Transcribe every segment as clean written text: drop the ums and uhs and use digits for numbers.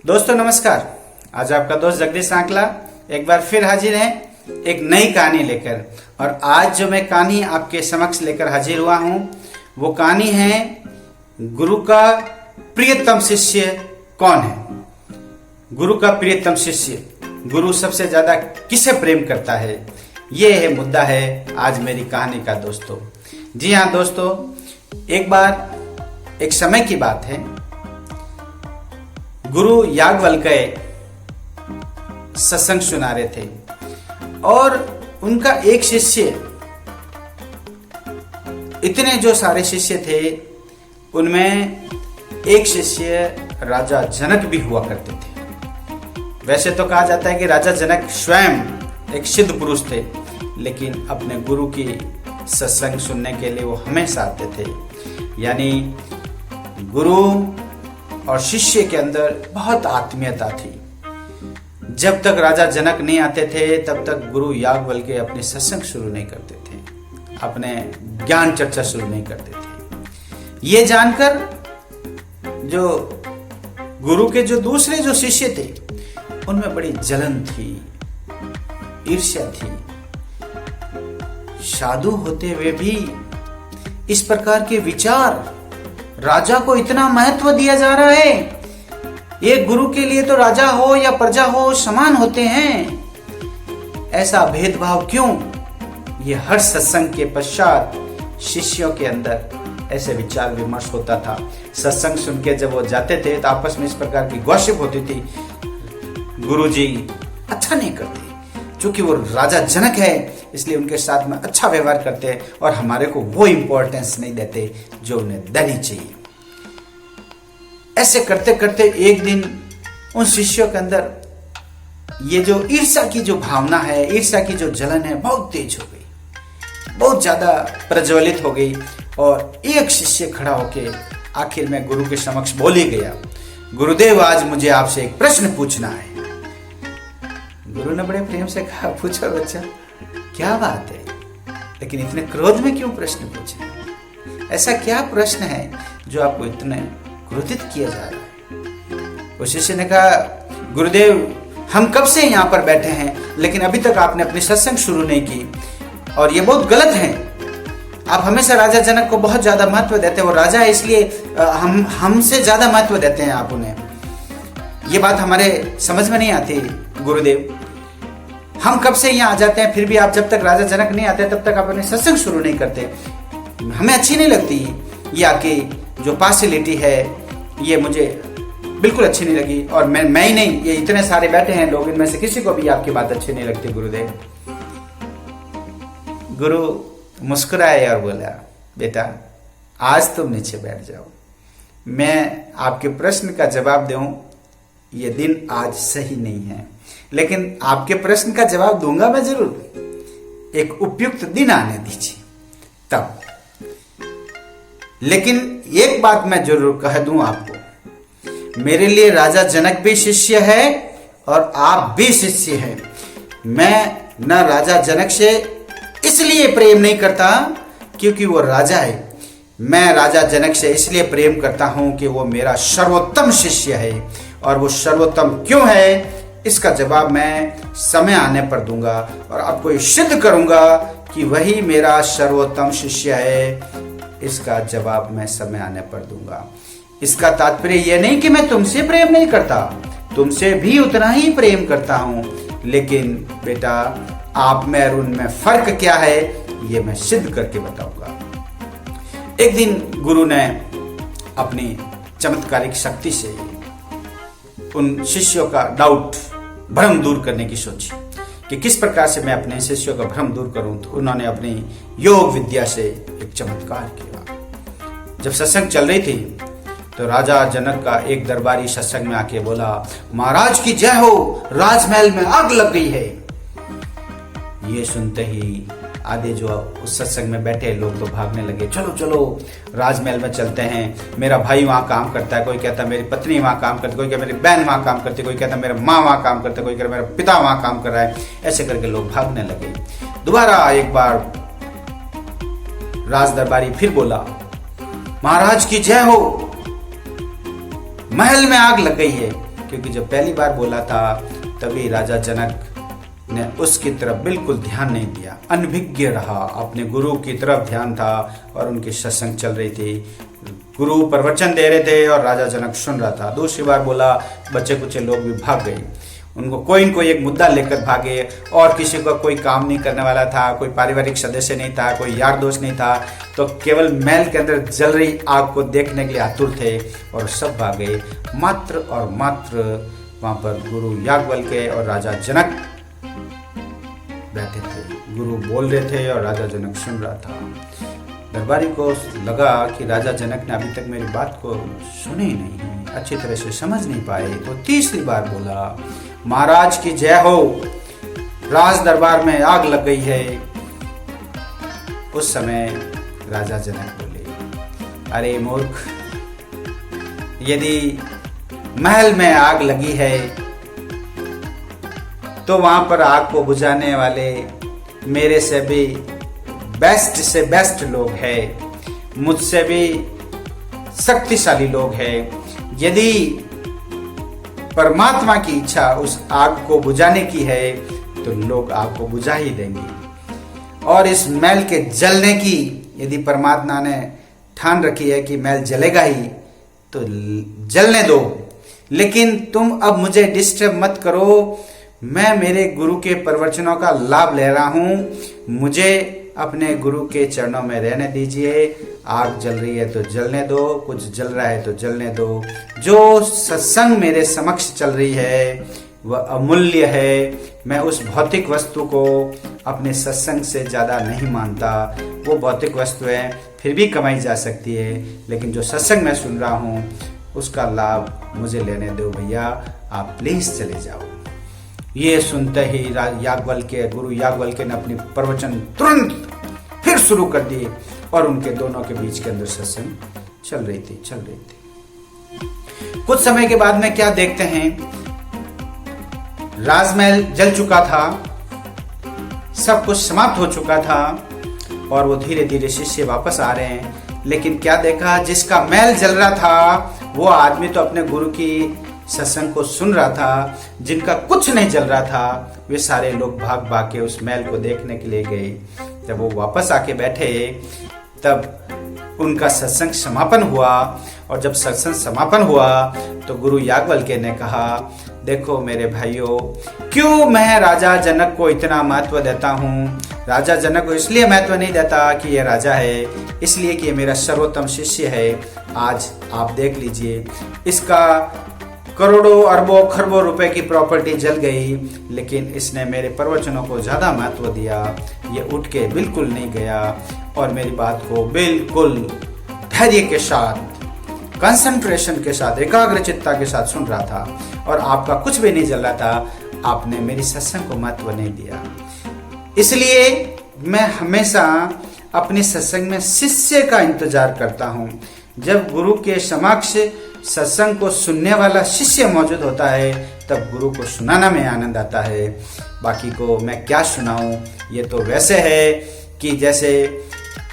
दोस्तों नमस्कार। आज आपका दोस्त जगदीश सांकला एक बार फिर हाजिर है एक नई कहानी लेकर। और आज जो मैं कहानी आपके समक्ष लेकर हाजिर हुआ हूँ वो कहानी है गुरु का प्रियतम शिष्य कौन है। गुरु का प्रियतम शिष्य, गुरु सबसे ज्यादा किसे प्रेम करता है, ये है मुद्दा है आज मेरी कहानी का दोस्तों। जी हाँ दोस्तों, एक बार एक समय की बात है, गुरु याज्ञवल्क्य सत्संग सुना रहे थे और उनका एक शिष्य, इतने जो सारे शिष्य थे उनमें एक शिष्य राजा जनक भी हुआ करते थे। वैसे तो कहा जाता है कि राजा जनक स्वयं एक सिद्ध पुरुष थे, लेकिन अपने गुरु की सत्संग सुनने के लिए वो हमेशा आते थे। यानी गुरु और शिष्य के अंदर बहुत आत्मीयता थी। जब तक राजा जनक नहीं आते थे तब तक गुरु याज्ञवल्क्य अपने सत्संग शुरू नहीं करते थे, अपने ज्ञान चर्चा शुरू नहीं करते थे। ये जानकर जो गुरु के जो दूसरे जो शिष्य थे उनमें बड़ी जलन थी, ईर्ष्या थी। साधु होते हुए भी इस प्रकार के विचार, राजा को इतना महत्व दिया जा रहा है, एक गुरु के लिए तो राजा हो या प्रजा हो समान होते हैं, ऐसा भेदभाव क्यों? ये हर सत्संग के पश्चात शिष्यों के अंदर ऐसे विचार विमर्श होता था। सत्संग सुन के जब वो जाते थे तो आपस में इस प्रकार की गॉसिप होती थी, गुरुजी अच्छा नहीं करते, क्योंकि वो राजा जनक है इसलिए उनके साथ में अच्छा व्यवहार करते हैं और हमारे को वो इंपॉर्टेंस नहीं देते जो उन्हें देनी चाहिए। ऐसे करते करते एक दिन उन शिष्यों के अंदर ये जो ईर्ष्या की जो भावना है, ईर्ष्या की जो जलन है बहुत तेज हो गई, बहुत ज्यादा प्रज्वलित हो गई। और एक शिष्य खड़ा होके आखिर में गुरु के समक्ष बोल ही गया, गुरुदेव आज मुझे आपसे एक प्रश्न पूछना है। गुरु ने बड़े प्रेम से कहा, पूछो बच्चा, क्या बात है, लेकिन इतने क्रोध में क्यों प्रश्न पूछे? ऐसा क्या प्रश्न है जो आपको इतने क्रोधित किया जा रहा है? उस शिष्य ने कहा, गुरुदेव हम कब से यहाँ पर बैठे हैं लेकिन अभी तक आपने अपनी सत्संग शुरू नहीं की और ये बहुत गलत है। आप हमेशा राजा जनक को बहुत ज्यादा महत्व देते हैं, वो राजा है इसलिए हमसे ज्यादा महत्व देते हैं आप उन्हें। ये बात हमारे समझ में नहीं आती गुरुदेव। हम कब से यहाँ आ जाते हैं फिर भी आप जब तक राजा जनक नहीं आते तब तक आप अपने सत्संग शुरू नहीं करते, हमें अच्छी नहीं लगती। ये आपकी जो पार्शियलिटी है ये मुझे बिल्कुल अच्छी नहीं लगी। और मैं ही नहीं, ये इतने सारे बैठे हैं लोग, इनमें से किसी को भी आपकी बात अच्छी नहीं लगती गुरुदेव। गुरु मुस्कुराए और बोला, बेटा आज तुम नीचे बैठ जाओ, मैं आपके प्रश्न का जवाब दूं ये दिन आज सही नहीं है, लेकिन आपके प्रश्न का जवाब दूंगा मैं जरूर, एक उपयुक्त दिन आने दीजिए तब। लेकिन एक बात मैं जरूर कह दूं आपको, मेरे लिए राजा जनक भी शिष्य है और आप भी शिष्य हैं। मैं न राजा जनक से इसलिए प्रेम नहीं करता क्योंकि वो राजा है, मैं राजा जनक से इसलिए प्रेम करता हूं कि वो मेरा सर्वोत्तम शिष्य है। और वो सर्वोत्तम क्यों है इसका जवाब मैं समय आने पर दूंगा और आपको ये सिद्ध करूंगा कि वही मेरा सर्वोत्तम शिष्य है। इसका जवाब मैं समय आने पर दूंगा। इसका तात्पर्य यह नहीं कि मैं तुमसे प्रेम नहीं करता, तुमसे भी उतना ही प्रेम करता हूं, लेकिन बेटा आप में और उनमें फर्क क्या है ये मैं सिद्ध करके बताऊंगा। एक दिन गुरु ने अपनी चमत्कारिक शक्ति से उन शिष्यों का डाउट, भ्रम दूर करने की सोची कि किस प्रकार से मैं अपने शिष्यों का भ्रम दूर करूं। तो उन्होंने अपनी योग विद्या से एक चमत्कार किया। जब सत्संग चल रही थी तो राजा जनक का एक दरबारी सत्संग में आके बोला, महाराज की जय हो, राजमहल में आग लग गई है। ये सुनते ही आधे जो उस सत्संग में बैठे लोग तो भागने लगे, चलो चलो राजमहल में चलते हैं, मेरा भाई वहां काम करता है, कोई कहता मेरी पत्नी वहां काम करती, कोई कहता मेरी बहन वहां काम करती, कोई कहता मेरा माँ वहां काम करता, कोई कहता मेरा पिता वहां काम कर रहा है। ऐसे करके लोग भागने लगे। दोबारा एक बार राज दरबारी फिर बोला, महाराज की जय हो, महल में आग लग गई है। क्योंकि जब पहली बार बोला था तभी राजा जनक ने उसकी तरफ बिल्कुल ध्यान नहीं दिया, अनभिज्ञ रहा, अपने गुरु की तरफ ध्यान था और उनकी सत्संग चल रही थी। गुरु प्रवचन दे रहे थे और राजा जनक सुन रहा था। दूसरी बार बोला, बच्चे कुछ लोग भी भाग गए, उनको कोई न कोई एक मुद्दा लेकर भागे और किसी को कोई काम नहीं करने वाला था, कोई पारिवारिक सदस्य नहीं था, कोई यार दोस्त नहीं था, तो केवल महल के अंदर जल रही आग को देखने के लिए आतुर थे और सब भाग गए। मात्र और मात्र वहां पर गुरु याज्ञवल्क्य और राजा जनक बैठे थे। गुरु बोल रहे थे और राजा जनक सुन रहा था। दरबारी को लगा कि राजा जनक ने अभी तक मेरी बात को सुनी नहीं, अच्छी तरह से समझ नहीं पाए, तो तीसरी बार बोला, महाराज की जय हो, राज दरबार में आग लग गई है। उस समय राजा जनक बोले, अरे मूर्ख, यदि महल में आग लगी है तो वहां पर आग को बुझाने वाले मेरे से भी बेस्ट लोग हैं, मुझसे भी शक्तिशाली लोग हैं। यदि परमात्मा की इच्छा उस आग को बुझाने की है तो लोग आग को बुझा ही देंगे, और इस महल के जलने की यदि परमात्मा ने ठान रखी है कि महल जलेगा ही तो जलने दो, लेकिन तुम अब मुझे डिस्टर्ब मत करो। मैं मेरे गुरु के प्रवचनों का लाभ ले रहा हूं, मुझे अपने गुरु के चरणों में रहने दीजिए। आग जल रही है तो जलने दो, कुछ जल रहा है तो जलने दो। जो सत्संग मेरे समक्ष चल रही है वह अमूल्य है। मैं उस भौतिक वस्तु को अपने सत्संग से ज्यादा नहीं मानता। वो भौतिक वस्तु है, फिर भी कमाई जा सकती है, लेकिन जो सत्संग मैं सुन रहा हूँ उसका लाभ मुझे लेने दो भैया, आप प्लीज चले जाओ। ये सुनते ही गुरु याज्ञवल्क्य ने अपनी प्रवचन तुरंत फिर शुरू कर दिए और उनके दोनों के बीच के अंदर सत्संग चल रही थी। कुछ समय के बाद में क्या देखते हैं, राजमहल जल चुका था, सब कुछ समाप्त हो चुका था और वो धीरे धीरे शिष्य वापस आ रहे हैं। लेकिन क्या देखा, जिसका महल जल रहा था वो आदमी तो अपने गुरु की सत्संग को सुन रहा था, जिनका कुछ नहीं जल रहा था वे सारे लोग भाग भाग के उस महल को देखने के लिए गए। जब वो वापस आके बैठे तब उनका सत्संग समापन हुआ, और जब सत्संग समापन हुआ तो गुरु याज्ञवल्क्य ने कहा, देखो मेरे भाइयों, क्यों मैं राजा जनक को इतना महत्व देता हूँ। राजा जनक को इसलिए महत्व नहीं देता कि ये राजा है, इसलिए कि ये मेरा सर्वोत्तम शिष्य है। आज आप देख लीजिए, इसका करोड़ों अरबों खरबों रुपए की प्रॉपर्टी जल गई, लेकिन इसने मेरे प्रवचनों को ज्यादा महत्व दिया। ये उठ के बिल्कुल नहीं गया और मेरी बात को बिल्कुल धैर्य के साथ, कंसंट्रेशन के साथ, एकाग्रचित्ता के साथ सुन रहा था, और आपका कुछ भी नहीं जल रहा था। आपने मेरी सत्संग को महत्व नहीं दिया। इसलिए मैं हमेशा अपने सत्संग में शिष्य का इंतजार करता हूँ। जब गुरु के समक्ष सत्संग को सुनने वाला शिष्य मौजूद होता है तब गुरु को सुनाना में आनंद आता है। बाकी को मैं क्या सुनाऊं, ये तो वैसे है कि जैसे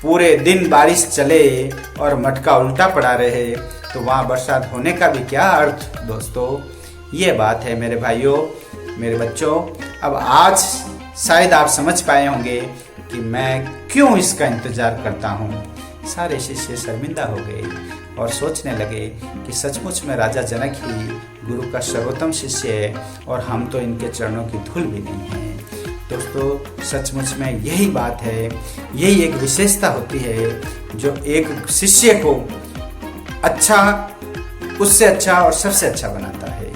पूरे दिन बारिश चले और मटका उल्टा पड़ा रहे, तो वहाँ बरसात होने का भी क्या अर्थ दोस्तों। ये बात है मेरे भाइयों, मेरे बच्चों। अब आज शायद आप समझ पाए होंगे कि मैं क्यों इसका इंतजार करता हूँ। सारे शिष्य शर्मिंदा हो गए और सोचने लगे कि सचमुच में राजा जनक ही गुरु का सर्वोत्तम शिष्य है और हम तो इनके चरणों की धूल भी नहीं है। दोस्तों, सचमुच में यही बात है, यही एक विशेषता होती है जो एक शिष्य को अच्छा, उससे अच्छा और सबसे अच्छा बनाता है।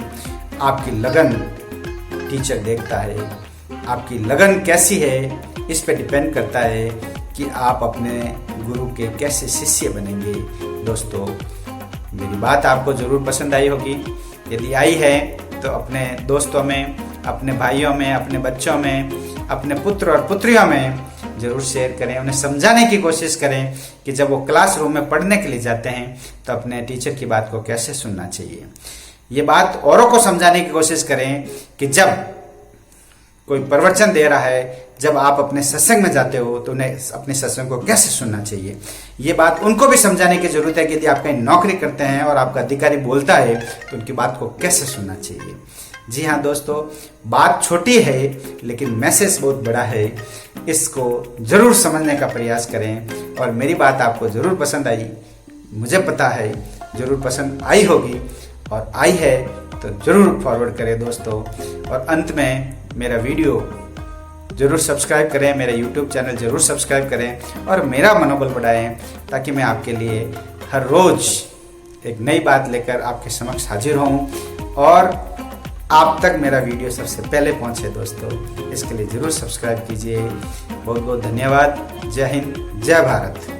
आपकी लगन टीचर देखता है, आपकी लगन कैसी है इस पे डिपेंड करता है कि आप अपने गुरु के कैसे शिष्य बनेंगे। दोस्तों, मेरी बात आपको जरूर पसंद आई होगी। यदि आई है तो अपने दोस्तों में, अपने भाइयों में, अपने बच्चों में, अपने पुत्र और पुत्रियों में जरूर शेयर करें। उन्हें समझाने की कोशिश करें कि जब वो क्लासरूम में पढ़ने के लिए जाते हैं तो अपने टीचर की बात को कैसे सुनना चाहिए। ये बात औरों को समझाने की कोशिश करें कि जब कोई प्रवचन दे रहा है, जब आप अपने सत्संग में जाते हो तो उन्हें अपने सत्संग को कैसे सुनना चाहिए, ये बात उनको भी समझाने की जरूरत है कि यदि आप कहीं नौकरी करते हैं और आपका अधिकारी बोलता है तो उनकी बात को कैसे सुनना चाहिए। जी हाँ दोस्तों, बात छोटी है लेकिन मैसेज बहुत बड़ा है, इसको जरूर समझने का प्रयास करें। और मेरी बात आपको जरूर पसंद आई, मुझे पता है जरूर पसंद आई होगी, और आई है तो जरूर फॉरवर्ड करें दोस्तों। और अंत में मेरा वीडियो जरूर सब्सक्राइब करें, मेरा यूट्यूब चैनल जरूर सब्सक्राइब करें और मेरा मनोबल बढ़ाएं, ताकि मैं आपके लिए हर रोज एक नई बात लेकर आपके समक्ष हाजिर हूँ और आप तक मेरा वीडियो सबसे पहले पहुँचे दोस्तों। इसके लिए जरूर सब्सक्राइब कीजिए। बहुत बहुत धन्यवाद। जय हिंद, जय भारत।